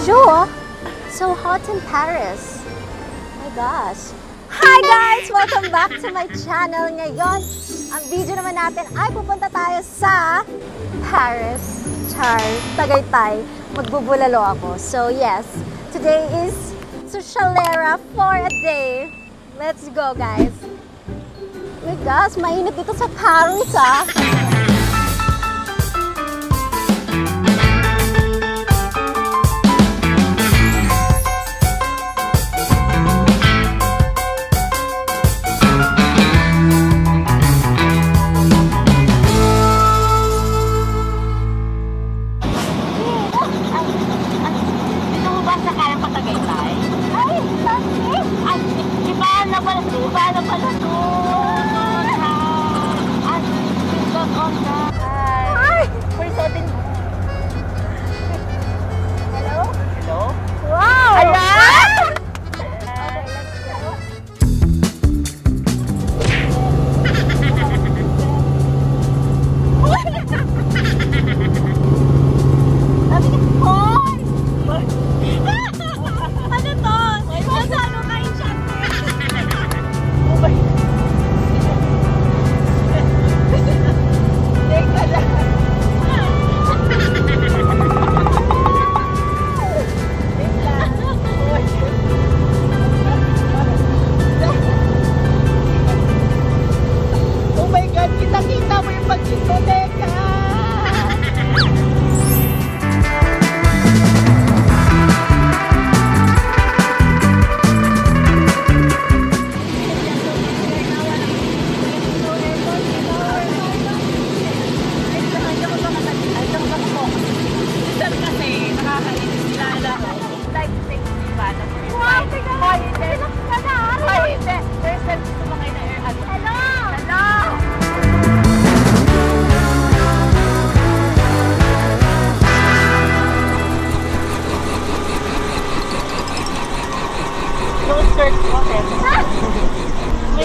Bonjour! So hot in Paris. My gosh. Hi guys! Welcome back to my channel. Ngayon, ang video naman natin ay pupunta tayo sa Paris. Tagaytay. Magbubulalo ako. So yes, today is Socialera for a day. Let's go guys. My gosh, mainit dito sa Paris ah.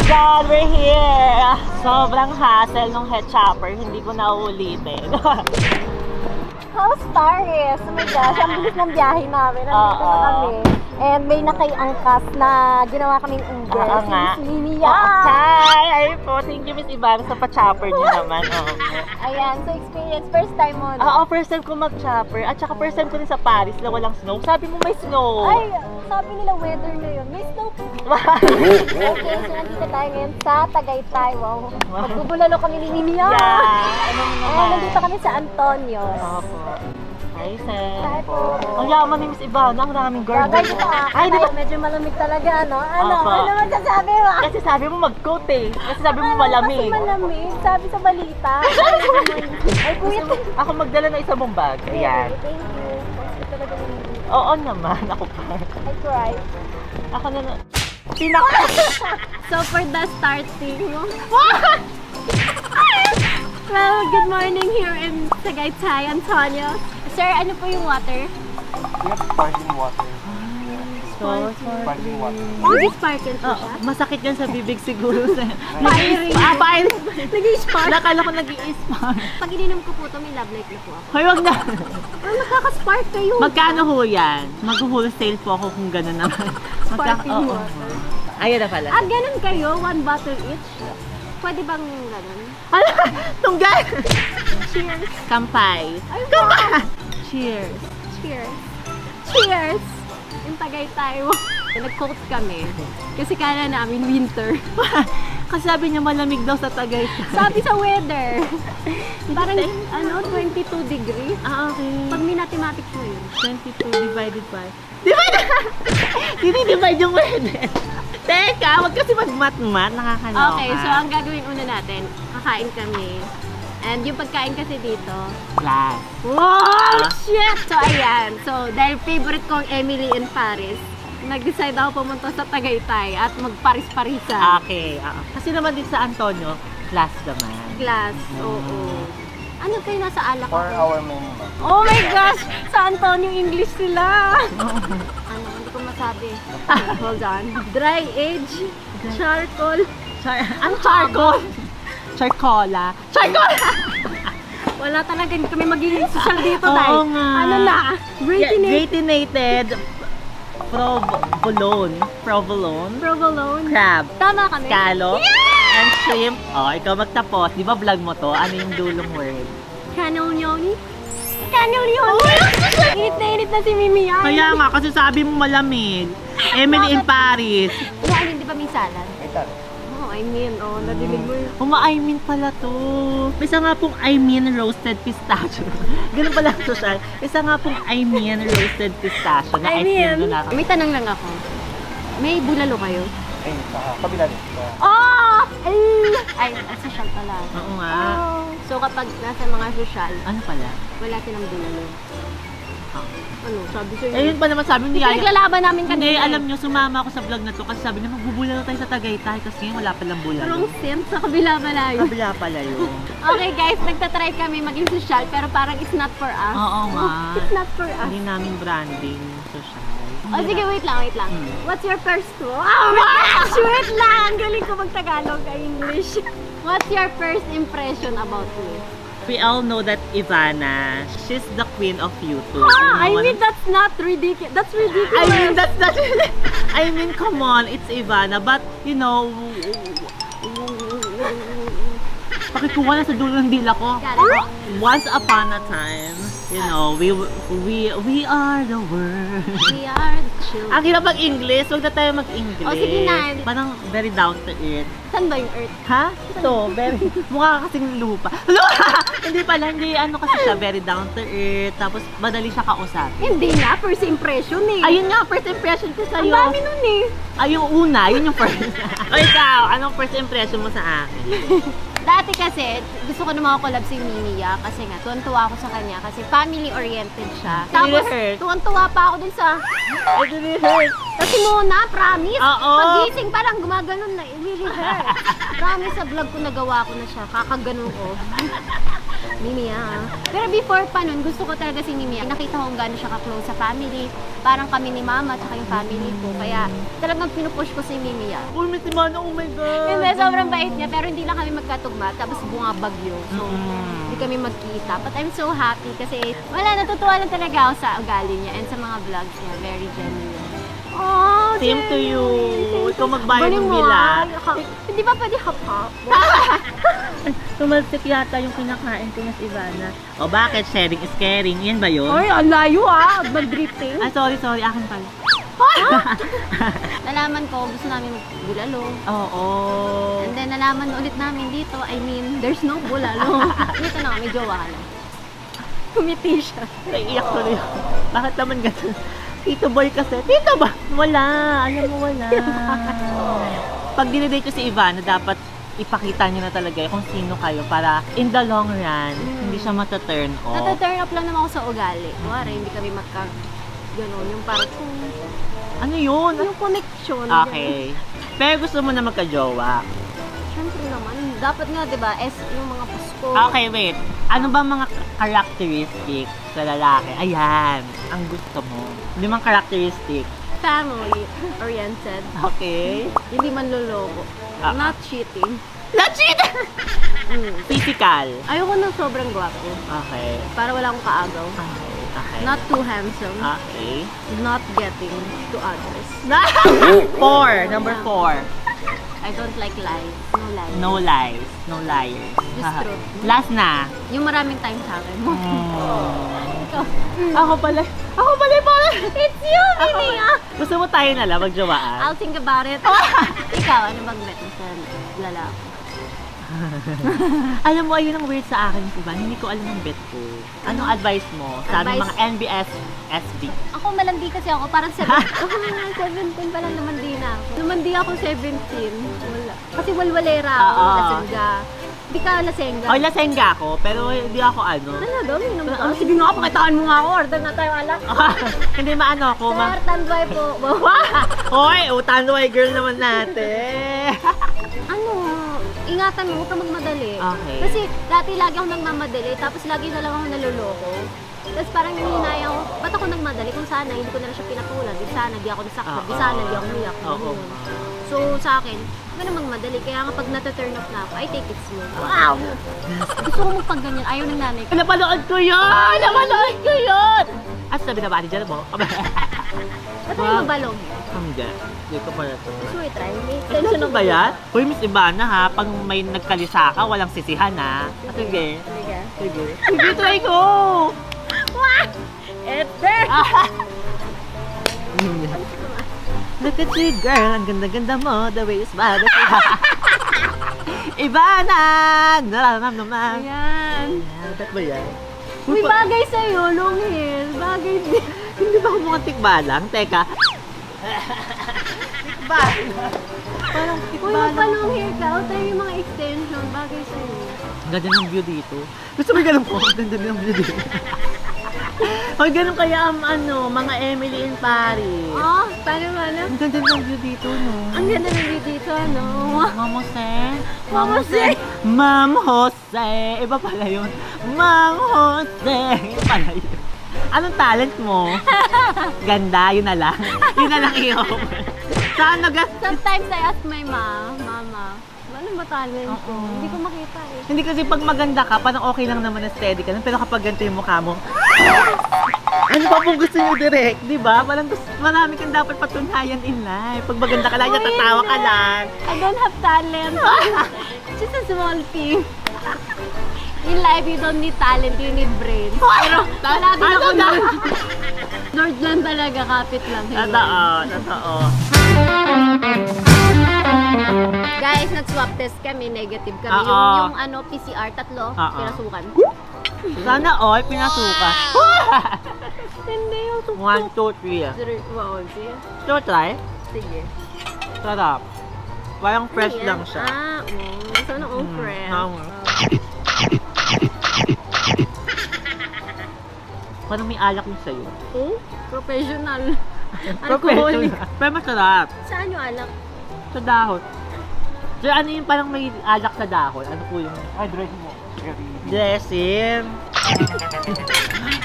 God, we're here! Sobrang hassle nung head chopper, hindi ko na uulitin. How's Paris? Oh my gosh, ang bilis ng biyahe namin. Nandito na kami. And may nakaiangkas na ginawa kaming Uber. Oo nga. Si Miss Linia. Hi! Ay po, thank you Miss Ivan sa pa-chopper niyo naman. Ayan, so experience, first time mo. Oo, first time ko mag-chopper. At saka first time ko rin sa Paris na walang snow. Sabi mo may snow. Ay, sabi nila weather na yun. May snow. Okay, so nandito tayo ngayon sa Tagaytay. Wow. Magbubulalo kami ni Linia. Yeah, ano naman. Nandito kami sa Antonios. Opo. Hi, Sen. Hi po. Ang yaman ni Miss Ivana, ang daming girl. Bagay dito Ay, di ba? Medyo malamig talaga, ano? Ano Opo. masasabi mo? Kasi sabi mo mag-coat eh. Kasi sabi mo malamig. Kasi malamig. Sabi sa balita. Ay, kuya. Ako magdala na isang mong bag. Ayan. Thank you. Kasi talaga naman. Oo naman, ako pa. I cried. Ako na So for the starting, well, good morning here in Tagaytay, Antonio. Sir, ano po yung water? We have sparkling water. Sparkling water. Nag-sparkle po siya? Masakit yan sa bibig siguro. Firing. Firing. Nag-spark. Nakala ko nag-i-spark. Pag ininom ko po ito, may love life na po ako. Hoy, wag na. Nakaka-spark kayo. Magkano ho yan? Mag-wholesale po ako kung gano'n naman. Sparkling water. Ayun na pala. Ganun kayo? 1 bottle each? Pwede bang ganun? Tunggal! Cheers! Kampay! Ay, Kampay! Cheers! Cheers! Cheers! Yung Tagaytay. Nag-coat kami. Kasi kala namin winter. Kasi sabi niya malamig daw sa Tagaytay. Sabi sa weather. Parang 22 degrees. Okay. Pag may mathematics mo yun. 22 divided by... Divide yung weather. Teka, wag kasi mag-mat-mat. Nakakaloka. Okay, so ang gagawin una natin, kakain kami. And yung pagkain kasi dito, glass. wow! Shit! So ayan. So dahil favorite ko ang Emily in Paris, nag-decide ako pumunta sa Tagaytay at mag-Paris-Parisan. Okay. Kasi naman din sa Antonio, glass naman. Glass, oo. Ano kayo nasa alak? 4 hour minimum. Oh my gosh! Sa Antonio English sila! Hindi ko masabi. Hold on. Dry age, charcoal. Ang charcoal? Charcola. Charcola! Wala talaga, hindi kami magiging social dito, Oo dahil. nga. Ano na? Gratinated provolone, crab, Tama kami. scallop, and shrimp. Oh, ikaw magtapos. Di ba vlog mo to? Ano yung dulong word? Cannelloni? Init na si Mimi yan. Kaya nga, kasi sabi mo malamig. Emily in Paris. Hindi ba may salad? May tal. Oh, I mean, nadinig mo yun. I mean pala to. Isa nga pong roasted pistachio. Ganun pala ang social. Isa nga pong roasted pistachio na ice cream doon natin. May tanong lang ako. May bulalo kayo? Ay, sa kabila din. Ay, social pala. Oo nga. So kapag nasa mga social, Ano pala? wala silang bulalo. Ano, sabi sa'yo. Eh, yun pa naman sabi ni Yaya. Naglalaban namin kanina. Hindi, alam nyo, sumama ako sa vlog na to kasi sabi niya magbubulalo tayo sa Tagaytay kasi ngayon wala palang bulalo. Wrong sense, sa kabila pala yun. Kabila pala yun. Okay guys, nagtatry kami maging social pero parang it's not for us. Oo nga. It's not for us. Hindi namin branding social. Oh, sige, wait lang. What's your first word? Wait lang! Galing ko mag-Tagalog ka English. What's your first impression about me? We all know that Ivana, she's the queen of YouTube. I mean, that's not ridiculous. That's ridiculous. I mean, come on, it's Ivana. But, you know, pakikuha na sa dulo ng dila ko. Once upon a time, you know, we are the world. We are the children. Ang hirap mag-English, huwag na tayo mag-English. O, sige na. Parang very down to earth. Saan ba yung earth? Ha? Ito, very, mukha kasing lupa. Hindi pala, hindi ano kasi siya, very down to earth. Tapos, madali siya kausap. Hindi na, first impression eh. Ayun nga, first impression ko sa'yo. Ang dami nun eh. Ay, yung una, yun yung first. O ikaw, anong first impression mo sa akin? Dati kasi, gusto ko na makakolab si Mimiya kasi nga, tuwan-tuwa ako sa kanya kasi family-oriented siya. Tapos, tuwan-tuwa pa ako dun sa... It really hurt. Kasi muna, promise, Oo. pagising parang gumaganon na, it really hurt. Promise sa vlog ko nagawa ko na siya, kakaganon ko. Mimiya. Pero before pa nun, gusto ko talaga si Mimiya. Nakita ko kung gano'n siya ka-close sa family. Parang kami ni Mama at yung family ko. Kaya talagang pinupush ko si Mimiya. Uy, may timano, oh my God. Hindi, sobrang bait niya. Pero hindi lang kami magkatugma. Tapos bumabagyo. So, hindi kami magkita. But I'm so happy kasi wala, natutuwa lang talaga ako sa ugali niya and sa mga vlogs niya. Very genuine. Oh, Same to you. Ikaw magbayad ng bilat. Hindi ba pwede hap-hap? Tumalsik yata yung kinakain ko na si Ivana. O bakit? Sharing is caring. Yan ba yun? Ay, ang layo ah! Mag-drifting. Ay, sorry. Akin pala. Nalaman ko, gusto namin magbulalo. Oo. And then nalaman ulit namin dito, I mean, there's no bulalo. Dito na, may jowa ka na. Kumiti siya. Naiiyak ko rin. Bakit naman ganun? Tito boy kasi. Tito ba? Wala. Alam mo, wala. Pag dinidate ko si Ivana, dapat ipakita niyo na talaga kung sino kayo para in the long run, hindi siya mata-turn off. Nata-turn up lang naman ako sa ugali. Kuwari, hindi kami gano'n, yung parang Ano yun? yung connection. Okay. Pero gusto mo na magka-jowa. Siyempre naman, dapat nga, di ba, yung mga Pasko. Okay, wait. Ano ba mga characteristics sa lalaki? Ayan. Ang gusto mo. Limang characteristics. Family-oriented. Okay. Hindi manloloko. Not cheating. Not cheating! Physical. Ayoko ng sobrang gwapo. Okay. Para wala akong kaagaw. Okay. Not too handsome. Okay. Not getting to others. 4. Number 4. I don't like lies. No lies. No lies. No liars. Just truth. Last na. Yung maraming time sa akin. Ikaw. Ako pala. It's you, Mimi! Gusto mo tayo na lang magjawaan? I'll think about it. Ikaw, ano bang bet mo sa lalaki? Alam mo, ayun ang weird sa akin, diba? Hindi ko alam ang bet ko. Anong advice mo sa aming mga NBS SB? Ako malandi kasi ako, parang 17. 17 pa lang namandi na ako. Namandi ako 17. Wala. Kasi walwalera ako, lasengga. Hindi ka lasengga. Ay, lasengga ako, pero hindi ako ano. Talaga, may naman. Sige nga, pakitaan mo nga ako. Order na tayo, ala. Hindi maano ako. Sir, tanduay po. Hoy, tanduay girl naman natin. Ano, ingatan mo, huwag ka magmadali. Okay. Kasi dati lagi ako nagmamadali, tapos lagi na lang ako naluloko. Tapos parang hihinayang ko, ba't ako nagmadali? Kung sana, hindi ko na lang siya pinatulan. Di sana, di ako nasaktan. Di sana, di ako umiyak. Oo. So, sa akin, hindi naman madali. Kaya nga pag nata-turn off na ako, I take it slow. Wow! Gusto ko pag ganyan. Ayaw ng nanay ko. Napanood ko yun! Napanood ko yun! At sabi na ba, dyan mo? Ba't tayo mabalong? Hindi. Hindi ko pala ito. Gusto mo i-try? May Ano tension ba yan? Uy, Miss Ivana ha, pag may nagkalisa ka, walang sisihan ha. Sige. Sige. Sige. Sige, try ko! What? It's there! Look at you, girl. Ang ganda-ganda mo. The way is bad. Ivana! Nararamdaman. Ayan. Ba't ba yan? May bagay sa'yo, long hair. Bagay din. Hindi ba ako mukhang tikbalang? Teka. Tikbalang. Parang Uy, tikbalang. magpa-long hair ka. O tayo yung mga extension. Bagay sa'yo. Ang ganda ng view dito. Gusto mo yung ganun po? Ang ganda ng view dito. Hoy, ganun kaya ang mga Emily in Paris. Oh, paano ano? Ang ganda ng view dito, no? Ang ganda ng view dito, ano? Ma'am Jose. Ma'am Jose. Ma'am Jose. Iba pala yun. Ma'am Jose. Iba pala yun. Anong talent mo? Ganda, yun na lang. Yun na lang iyo. Saan Sometimes I ask my mama, ano ba talent ko? Hindi ko makita eh. Hindi kasi pag maganda ka, parang okay lang naman na steady ka. Pero kapag ganito yung mukha mo, ano pa pong gusto nyo direct, di ba? Parang marami kang dapat patunayan in life. Pag maganda ka lang, tatawa ka lang. I don't have talent. It's just a small thing. In life, you don't need talent, you need brain. Pero wala din ako na. Lord lang talaga, kapit lang. Totoo. Guys, nag-swab test kami, negative kami. Oo. Yung PCR, 3, pinasukan. Sana all, pinasuka. Hindi yung tuktok. 1, 2, 3. Wow, sige. So, try. Sige. Sarap. Parang fresh Ano yan? lang siya. Sana all fresh. Parang may alak yung sa'yo. Oh, professional. Alcoholic. Pero masarap. Saan yung alak? Sa dahon. So, ano yung parang may alak sa dahon? Ano po yung Ay, dress mo. dressing?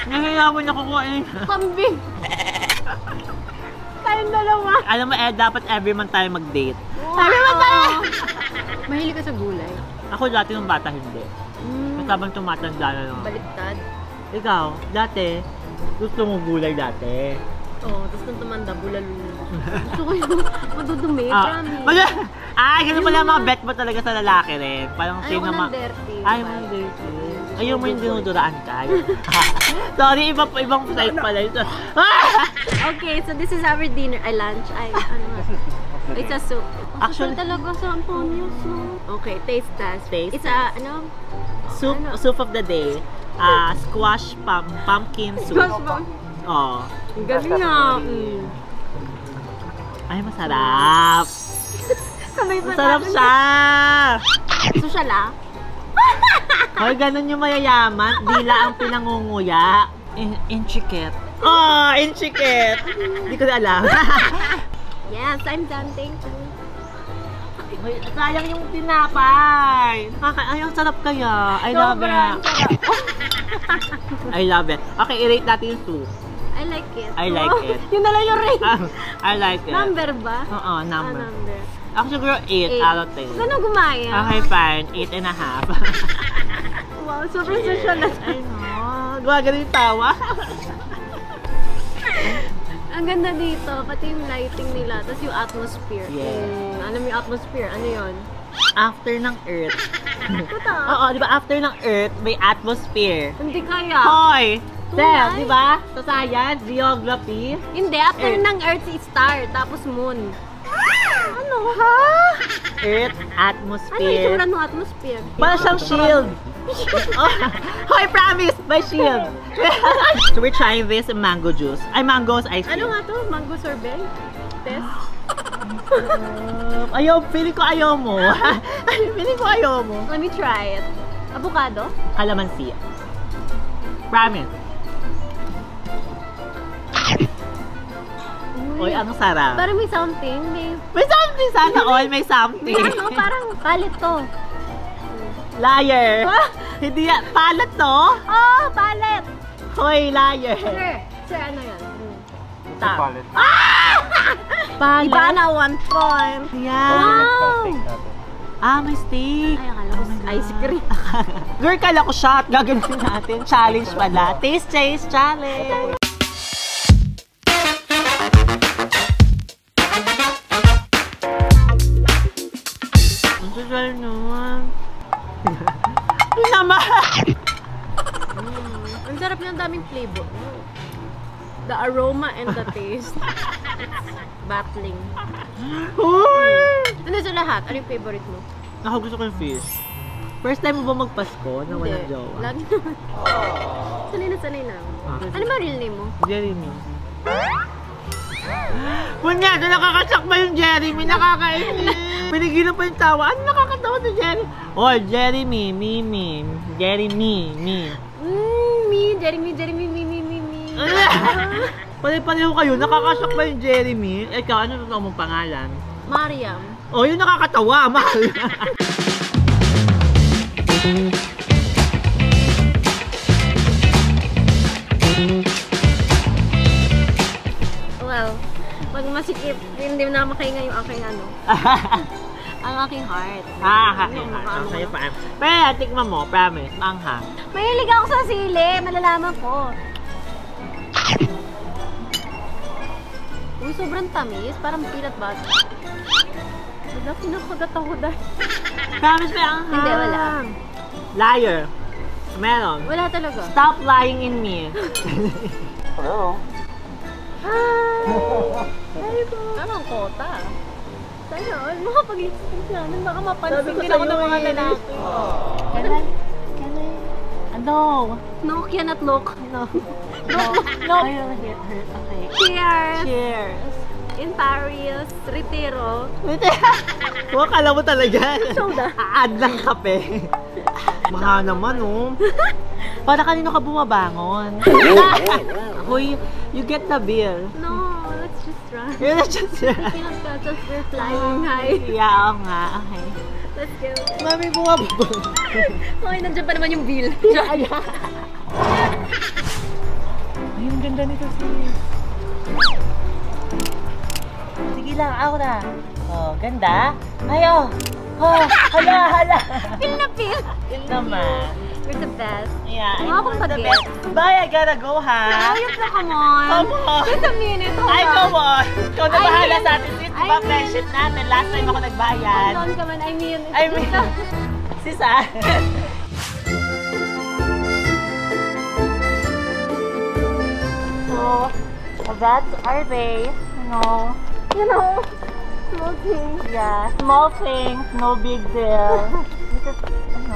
Nahihirapan ako kuhain. Kambing! Tayong dalawa. Alam mo, dapat every month tayo mag-date. Every month tayo! Mahilig ka sa gulay? Ako dati nung bata hindi. Mas habang tumatanda na lang. Baliktad. Ikaw, dati, gusto mo gulay dati. Oo, tapos nung tumanda, bulalulu. Gusto ko yung madudumi, promise. Ganun pala mga bet mo talaga sa lalaki rin. Parang Ayaw ko naman. ng dirty. Ayaw mo ng dirty. Ayaw mo yung dinuduraan ka. Sorry, ibang side pala ito. Okay, so this is our dinner. Ay, lunch. Ay, ano nga. It's a soup. Actually, talaga sa Antonio's, no? Okay, taste test. Taste It's a, ano? Soup of the day. Squash pumpkin soup. Oh. Ang galing nga. Ay, masarap. Sabay pa Masarap siya. Social ah. Hoy, ganun yung mayayaman. Dila ang pinangunguya. Intricate. Oh, intricate. Hindi ko na alam. Yes, I'm done. Thank you. Hoy, sayang yung tinapay. Ay, ang sarap kaya. I love it. I love it. Okay, i-rate natin yung soup. I like it. I like it. Yun na lang yung rate. I like it. Number ba? Oo, number. Number. Ako siguro 8 out of 10. Gano'n gumaya? Okay, fine. 8.5. Wow, super social na. I know. Gumagano yung tawa. Ang ganda dito, pati yung lighting nila, tapos yung atmosphere. Yeah. Alam mo yung atmosphere, ano yun? After ng Earth. Totoo? Oo, di ba? After ng Earth, may atmosphere. Hindi kaya. Hoy! Tunay. Sir, di ba? Sa science, geography. Hindi, after Earth. ng Earth, si star, tapos moon. Ano? Ha? Earth, Ano yung atmosphere. tsura ng atmosphere? Parang siyang shield. Oh, hoy, promise! By shield. So we're trying this mango juice. Ay, mangoes ice cream. Ano nga to? Mango sorbet? Test? Ayaw, feeling ko ayaw mo. Feeling ko ayaw mo. Let me try it. Avocado? Calamansi. Promise. Uy, ang sarap. Parang may something. May something sana all, may something. Ano, parang palit to. Liar. Hindi yan. Palat to? Oh, palit! Hoy, liar. Sir, ano yan? It's a palette. pa. Ivana, 1 point. Yeah. Wow! May steak. Ay, akala ko ice cream. Girl, kala ko shot. Gagawin natin. Challenge pala. Taste Chase Challenge. Ang sasal naman. Ang naman. Ang sarap ng daming flavor. The aroma and the taste. Battling. Ano sa lahat? Ano yung favorite mo? Ako gusto ko yung fish. First time mo ba magpasko na walang jowa? Lagi naman. Sanay na. Ano ba real name mo? Jeremy. Bunyado, nakakasak ba yung Jeremy? Nakakainis. Pinigilan pa yung tawa. Ano nakakatawa na Jeremy? Oh, Jeremy, me. Jeremy, me. Jeremy, me. Pare-pareho kayo, nakakasak ba yung Jeremy? Ikaw, ano totoo mong pangalan? Mariam. Oh, yung nakakatawa, Mariam. Well, pag masikip, hindi na makahinga yung aking ano. Ang aking heart. Okay, fine. Pero, tikman mo, promise, manghang. Mahilig ako sa sili, malalaman ko. Uy, sobrang tamis. Parang peanut butter. Wala, pinakagat ako dahil. Promise, may anghang. Hindi, wala. Liar. Meron. Wala talaga. Stop lying in me. Hello. Hi po. Anong kota? Sana all, makapag-isip ka. Baka mapansin din ako ng mga lalaki. Can I? Ano? No, cannot look. No. Okay. Cheers! Cheers. In Paris, Retiro. Huwag kala mo talaga. Soda. Aad ng kape. Mahal naman, oh. Para kanino ka bumabangon? Hoy, you get the bill. No, let's just run. You're not just here. Cannot catch us, we're flying high. Yeah, oo nga. Okay. Let's go. Mami, bumababa. Okay, nandiyan pa naman yung bill. Ay, ang ganda nito, sis. Sige lang, ako na. Oh, ganda. Ay, oh. Oh, hala. Feel na feel. Yun naman. You're the best. Yeah, Mga akong the bagay. best. Bye, I gotta go, ha? Ayos na, come on. Come on. Just a minute, hold Ay, on. come on. Ikaw na I bahala mean- sa atin, sis. Diba, I mean- friendship natin. Last time ako nagbayad. Hold on ka man, I mean, Sis, ah. So, that's our day. you know, small things. Yeah, small things, no big deal.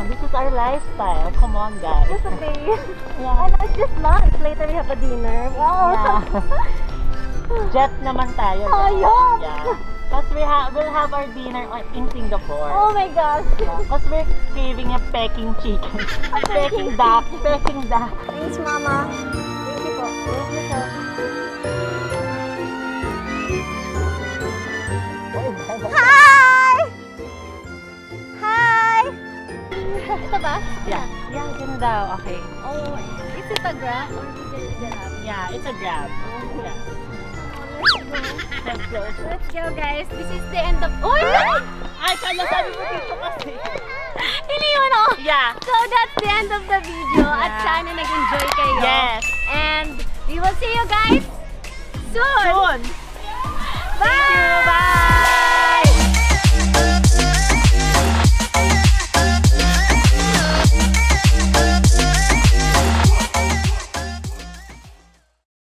This is our lifestyle. Come on, guys. Just a day. Yeah. And it's just lunch. Later we have a dinner. Wow. Yeah. Jet naman tayo. Ayun. Yeah. Because we'll have our dinner in Singapore. Oh my gosh. Because we're craving a Peking chicken. Peking duck. Thanks, Mama. Thank you po. Thank you, sir. Hi! Ito ba? Yeah, ganun daw. Okay. Oh, is it a grab or is it a grab? Yeah, it's a grab. Yeah. Let's go. Let's go, guys. This is the end of... Uy! Ay, kala sabi mo dito kasi. Iniwan ako. Yeah. So, that's the end of the video. At Yeah. sana nag-enjoy kayo. Yes. And we will see you guys soon.